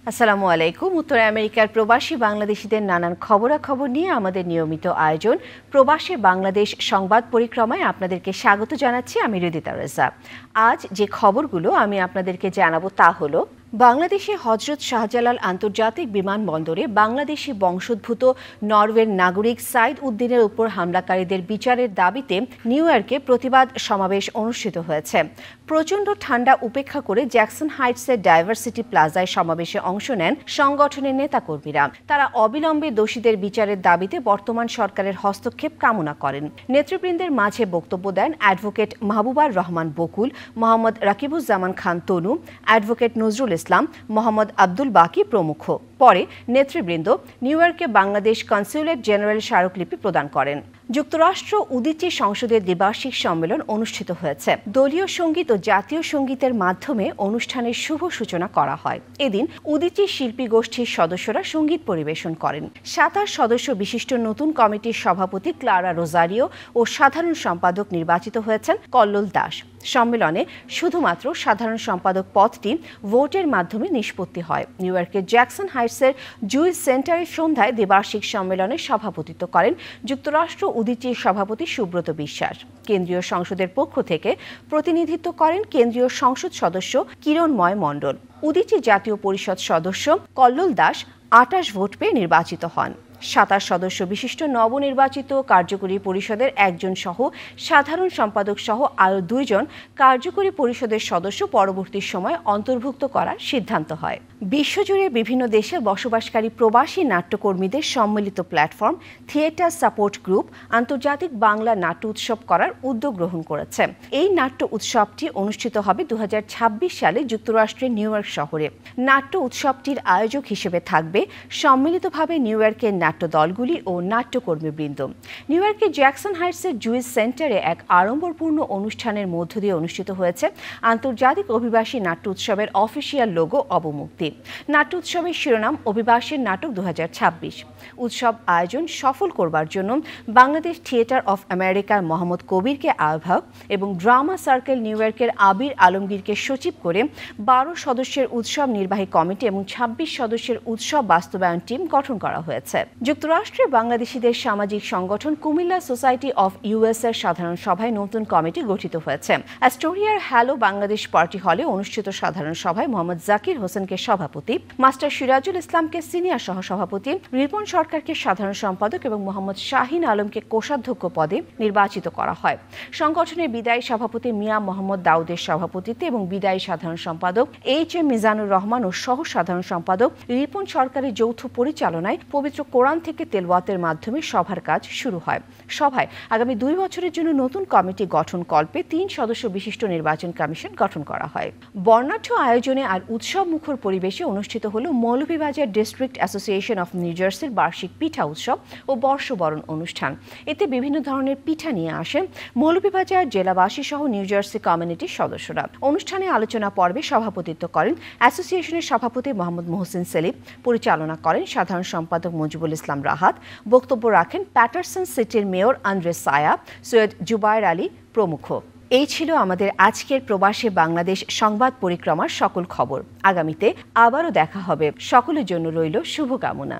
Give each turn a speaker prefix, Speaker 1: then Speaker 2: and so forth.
Speaker 1: আসসালামু আলাইকুম। উত্তর আমেরিকার প্রবাসী বাংলাদেশিদের নানান খবরাখবর নিয়ে আমাদের নিয়মিত আয়োজন প্রবাসী বাংলাদেশ সংবাদ পরিক্রমায় আপনাদেরকে স্বাগত জানাচ্ছি। আমি হৃদিতা রেজা। আজ যে খবরগুলো আমি আপনাদেরকে জানাবো তা হলো, বাংলাদেশে হজরত শাহজালাল আন্তর্জাতিক বিমানবন্দরে বাংলাদেশি বংশোদ্ভূত নরওয়ের নাগরিক সাইদ উদ্দিনের উপর হামলাকারীদের বিচারের দাবিতে নিউ ইয়র্কে প্রতিবাদ সমাবেশ অনুষ্ঠিত হয়েছে। প্রচণ্ড ঠান্ডা উপেক্ষা করে জ্যাকসন হাইটসের ডাইভার্সিটি প্লাজায় সমাবেশে অংশ নেন সংগঠনের নেতাকর্মীরা। তারা অবিলম্বে দোষীদের বিচারের দাবিতে বর্তমান সরকারের হস্তক্ষেপ কামনা করেন। নেতৃবৃন্দের মাঝে বক্তব্য দেন অ্যাডভোকেট মাহবুবার রহমান বকুল, মোহাম্মদ রাকিবুজ্জামান খান তনু, অ্যাডভোকেট নজরুল ইসলাম, মোহাম্মদ আব্দুল বাকি প্রমুখ। পরে নেতৃবৃন্দ নিউ ইয়র্কে বাংলাদেশ কনস্যুলেট জেনারেল স্মারকলিপি প্রদান করেন। যুক্তরাষ্ট্র উদীচী সংসদের দ্বিবার্ষিক সম্মেলন অনুষ্ঠিত হয়েছে। দলীয় সঙ্গীত ও জাতীয় সঙ্গীতের মাধ্যমে অনুষ্ঠানের শুভ সূচনা করা হয়। এদিন উদীচী শিল্পী গোষ্ঠীর সদস্যরা সঙ্গীত পরিবেশন করেন। 27 সদস্য বিশিষ্ট নতুন কমিটির সভাপতি ক্লারা রোজারিও ও সাধারণ সম্পাদক নির্বাচিত হয়েছেন কল্লোল দাস। সম্মেলনে শুধুমাত্র সাধারণ সম্পাদক পদটি ভোটের মাধ্যমে নিষ্পত্তি হয়। নিউ ইয়র্কের জ্যাকসন হাইটসের জুইস সেন্টারের সন্ধ্যায় দ্বিবার্ষিক সম্মেলনে সভাপতিত্ব করেন যুক্তরাষ্ট্র উদীচীর সভাপতি সুব্রত বিশ্বাস। কেন্দ্রীয় সংসদের পক্ষ থেকে প্রতিনিধিত্ব করেন কেন্দ্রীয় সংসদ সদস্য কিরণময় মণ্ডল। উদীচী জাতীয় পরিষদ সদস্য কল্লোল দাস 28 ভোট পেয়ে নির্বাচিত হন। 27 সদস্য বিশিষ্ট নবনির্বাচিত কার্যকরী পরিষদের একজন সহ সাধারণ সম্পাদক সহ আরও 2 জন কার্যকরী পরিষদের সদস্য পরবর্তী সময় অন্তর্ভুক্ত করার সিদ্ধান্ত হয়। বিশ্বজুড়ে বিভিন্ন দেশে বসবাসকারী প্রবাসী নাট্যকর্মীদের সম্মিলিত প্ল্যাটফর্ম থিয়েটার সাপোর্ট গ্রুপ আন্তর্জাতিক বাংলা নাট্য উৎসব করার উদ্যোগ গ্রহণ করেছে। এই নাট্য উৎসবটি অনুষ্ঠিত হবে 2026 সালে যুক্তরাষ্ট্রের নিউ ইয়র্ক শহরে। নাট্য উৎসবটির আয়োজক হিসেবে থাকবে সম্মিলিতভাবে নিউ ইয়র্কের নাট্য দলগুলি ও নাট্যকর্মীবৃন্দ। নিউ ইয়র্কের জ্যাকসন হাইটসের জুইস সেন্টারে এক আড়ম্বরপূর্ণ অনুষ্ঠানের মধ্য দিয়ে অনুষ্ঠিত হয়েছে আন্তর্জাতিক অভিবাসী নাট্য উৎসবের অফিসিয়াল লোগো অবমুক্তি। নাট্য উৎসবের শিরোনাম অভিবাসীর নাটক 2026। উৎসব আয়োজন সফল করবার জন্য বাংলাদেশ থিয়েটার অফ আমেরিকার মোহাম্মদ কবিরকে আহ্বায়ক এবং ড্রামা সার্কেল নিউ ইয়র্কের আবির আলমগীরকে সচিব করে 12 সদস্যের উৎসব নির্বাহী কমিটি এবং 26 সদস্যের উৎসব বাস্তবায়ন টিম গঠন করা হয়েছে। যুক্তরাষ্ট্রে বাংলাদেশিদের সামাজিক সংগঠন কুমিল্লা সোসাইটি অফ ইউএস এর সাধারণ সভায় নতুন কমিটি গঠিত হয়েছে। অ্যাস্টোরিয়ার হ্যালো বাংলাদেশ পার্টি হলে অনুষ্ঠিত সাধারণ সভায় মোহাম্মদ জাকির হোসেনকে সভাপতি, মাস্টার সিরাজুল ইসলামকে সিনিয়র সহসভাপতি, রিপন সরকারকে সাধারণ সম্পাদক এবং মোহাম্মদ শাহিন আলমকে কোষাধ্যক্ষ পদে নির্বাচিত করা হয়। সংগঠনের বিদায়ী সভাপতি মিয়া মোহাম্মদ দাউদের সভাপতিত্বে এবং বিদায়ী সাধারণ সম্পাদক এইচ.এম. মিজানুর রহমান ও সহ সাধারণ সম্পাদক রিপন সরকারের যৌথ পরিচালনায় পবিত্র কোরআন থেকে তেলাওয়াতের মাধ্যমে সভার কাজ শুরু হয়। সভায় আগামী 2 বছরের জন্য নতুন কমিটি গঠন কল্পে 3 সদস্য বিশিষ্ট নির্বাচন কমিশন গঠন করা হয়। বর্ণাঢ্য আয়োজনে আর উৎসব মুখর পরিবেশে অনুষ্ঠিত হল Moulvibazar district association of new জার্সির বার্ষিক পিঠা উৎসব ও বর্ষবরণ অনুষ্ঠান। এতে বিভিন্ন ধরনের পিঠা নিয়ে আসেন মৌলভীবাজার জেলাবাসী সহ নিউ জার্সি কমিউনিটির সদস্যরা। অনুষ্ঠানে আলোচনা পর্বে সভাপতিত্ব করেন অ্যাসোসিয়েশনের সভাপতি মোহাম্মদ মোহসিন সেলিম, পরিচালনা করেন সাধারণ সম্পাদক মজিবুল ইসলাম রাহাত, বক্তব্য রাখেন প্যাটারসন সিটির মেয়র আন্দ্রে সায়া, সৈয়দ জুবায়ের আলী প্রমুখ। এই ছিল আমাদের আজকের প্রবাসী বাংলাদেশ সংবাদ পরিক্রমার সকল খবর। আগামীতে আবারও দেখা হবে। সকলের জন্য রইল শুভকামনা।